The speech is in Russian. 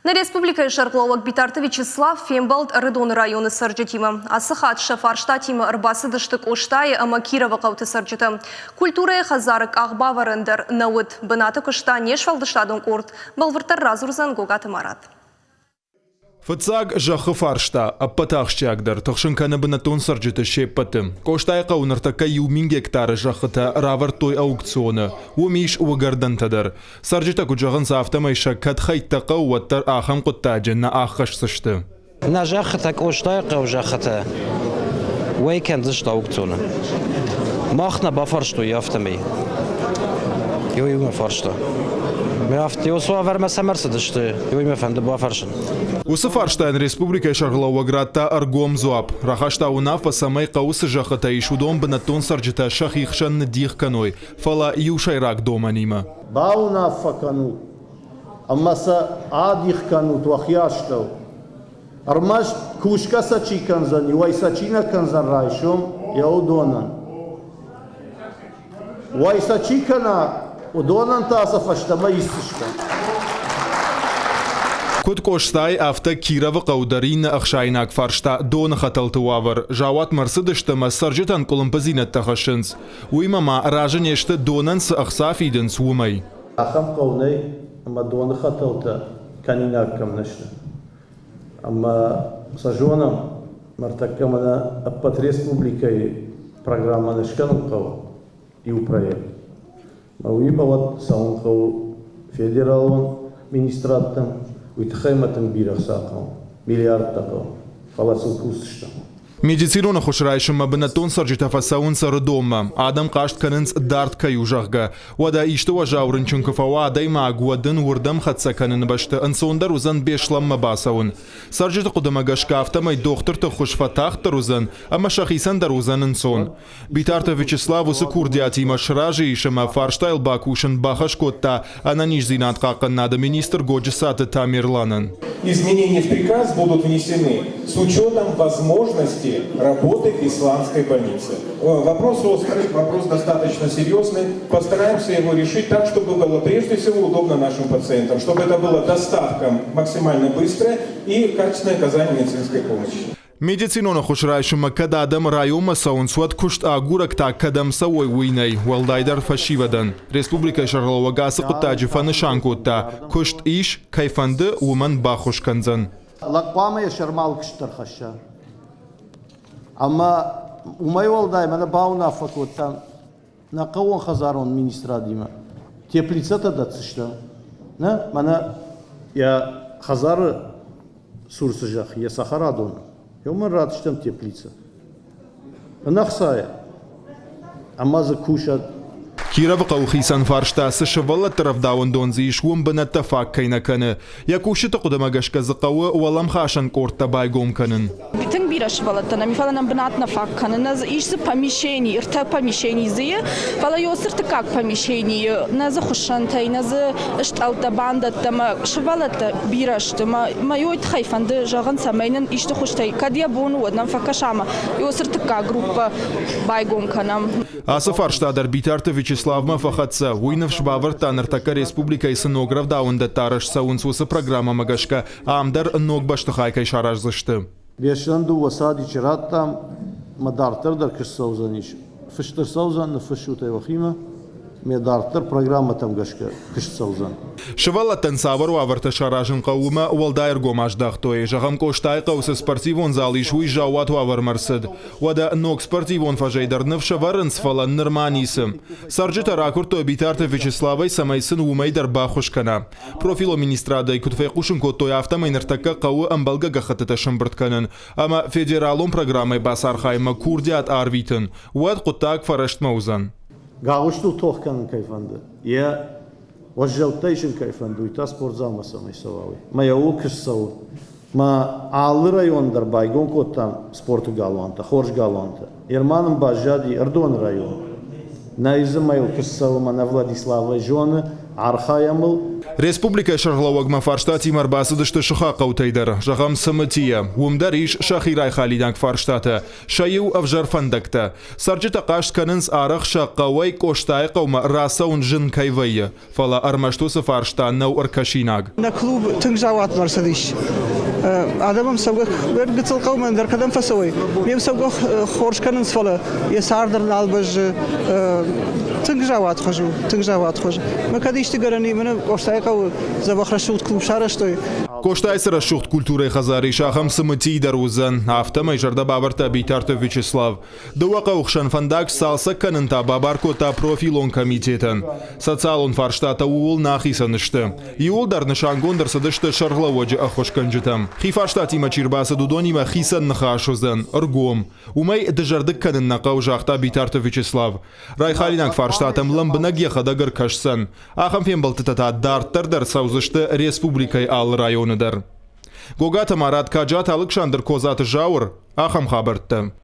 На республика Шаркловак Битарты Вячеслав Фембалд Рыдон районы сарджетима. Асахат Шафарштатима Арбасыдыштык Оштайы Амакирова қауты сарджеті. Культурая хазарык Ахбаварындыр науыт. Бынаты күшта нешвалдыштадың корт. Балвыртар разурзан гогаты марат. Фыцаг жахы фаршта, аппатахшчагдыр, тұқшынканы бынатон сарджеті шеппаты. Коштай қауныртака юмин гектары жахыта равар той аукционы. Умиш уғардантадыр. Сарджета күджағын сафтамайша катхайттақа уаттар ахам құттаджынна ахаш сышты. На жахыта коштай қау жахыта. Уайкен зышта аукционы. Махна бафаршту яфтамай. Йойуме фаршта. Усы фарштайн республика Шарглауаградта аргом зуап. Рахашта унаф пасамай қаусы жақыта ишудом бынатон сарджета шахихшан дих каной. Фала юшайрак дома нима. Баунаф факану. Аммаса адих канут вахьяштау. Армаш кушка сачи канзан, юай сачина канзан райшом, яудонан. Уай сачи кана Удонан таса фаштама истишка. Куд коштай авто Кирова қаударин ақшайнак фаршта дон хаталтуавар. Жауат марсыдыштама сарджетан колумпазинат тахашынс. Уймама ражанешті донан с ақсаф иденс умай. Ахам қаунай, ама дон хаталта канинак камнашта. Ама сажонам мартаккамана аппат республикай программа нашкану қау и упроект. Уйба вот саунхау федералон министраттан уйтхайматан бирахсакау миллиард такау фаласыл кустышта. Медицина хошрайшим бынатон сарджета фасаун сарудома. Адам кашт канынс дарт каюжахга. Вада ишто важаурынчункафава дайма агуадын урдам хатса канын башты ансондар узан бешлам басаун. Сарджета кудамагашка автомай доктор хошфатах узан, ама шахисан дарузан ансон. Битарта Вячеслав усы курдиатима шражи ишама фарштайл бакушин бахашкотта, ананиш зинатка каннада министр Годжисата Тамирланан. Изменения в приказ будут внесены с учетом возможности работы исландской больницы. Вопрос острый, вопрос достаточно серьезный. Постараемся его решить так, чтобы было прежде всего удобно нашим пациентам, чтобы это была доставка максимально быстрая и качественное оказание медицинской помощи. Медицина хошрайшим кададам райома саунсуат кушт агурак так кадам савой уйнай валдайдар фашивадан. Республика Шарлауагасы кутаджи фанышанкутта кушт иш кайфанды уман бахуш канзан. Лакпамая шармал кштархаша. Ама умай валдай мана бауна факуттан на кавон хазарон министра дима. Теплицата датсышта. На мана я хазары сурсыжах, я сахарадон. Юмор радштам теплица. Нахсая. Амаза кушат. Кирова қаухисан фаршта сышывала тарафдауын донзи ишуым бінатта фак кайнаканы. Якушыты қудамагашка зықауы уалам хашан кортта байгом канын. Bütün bir aşıvalatına, мифаланам бинатна факканы, наз ишсы помещений, ирта помещений зые, фала йосырты как помещений, наз хушантай, наз шталта бандатта, ма шывалата бирашты, ма йойт хайфанды жағын самайнын ишты хуштай, кадия бону однам факашама, йосырты как группа байгом канам. Асы фарштадар Битарта Вячеславма фахатса, уйнав шбавар таныртака республика и сынограв даунда тараш саунсусы программа магашка, амдар ног баштыхайкай шаражлышты. Бешанду васади чираттам мадартыр дар кыш саузаниш. Фыштыр саузан фышутай вахима. Медартыр программа там гашка кыш саузан. Шывала тансавар уаварта шаражын қауыма уалдайр гомаждахтой. Жағам коштай қаусы спортивон зал ишуй жауат уавар марсыд. Вада ног спортивон фажайдарныв шаварын сфалан нырманисым. Сарджита ракурто Битарта Вячеславай самайсын умайдар бахушкана. Профило министрадай кутфайқушын коттой автомайныртака қауы амбалга гахатыта шымбыртканын. Ама федералон программай басархайма курдиат арвитын. Уад құттак фарашт маузан. Гаушту тохканын кайфанды. Я вожжалтайшын кайфанды. Уйта спортзал масамай савауи. Мая окыш сау. Ма алы райондар байгон коттан спорту галуанта, хорж галуанта. Ерманым бажади Эрдон район. На изымайл кыш сау мана Владислава жоны عرخايمل Республика Шарлауагма фарштати марбасы дышты шыха қаутайдыр. Жағам сымытия. Умдариш шахирай халиданг фарштаты. Шайу авжар фандакта. Сарджита қашт канынс арық шаққауай коштай қаума расаун жын кайвайы. Фала армаштусы фарштан нау аркашинаг. На клуб тыңжауат марсадиш. Адамам савгах гыцыл қаумен даркадан фасовой. Мем савгах хоршканынс фала. Есардыр налбаж тыңжауат хожу. Мы кадишты гарани мене коштай қау забахрашут клуб шараштой. Коштай сыра шухт культуры хазари шахам сымыти дарузан. Автомай жарда бабарта битарты Вячеслав. Дуаqa ухшан фандак салса канынта бабаркота профилон комитетен. Социалон фарштата уул нахисанышты. Иул дарны шангондыр садышты шарглаводжи ахошканжитам. Хифарштати мачирбасы дудонима хисан нахашузан. Ргом. Умай дежардык канынна қаужақта битарты Вячеслав. Райхалинак фарштатам ламбынак ехадагар кашсан. Ахам фембалтытата дарттардар саузышты республикай ал районыдар. Гогата Марат Каджат Алыкшандр Козат Жаур Ахам хабартты.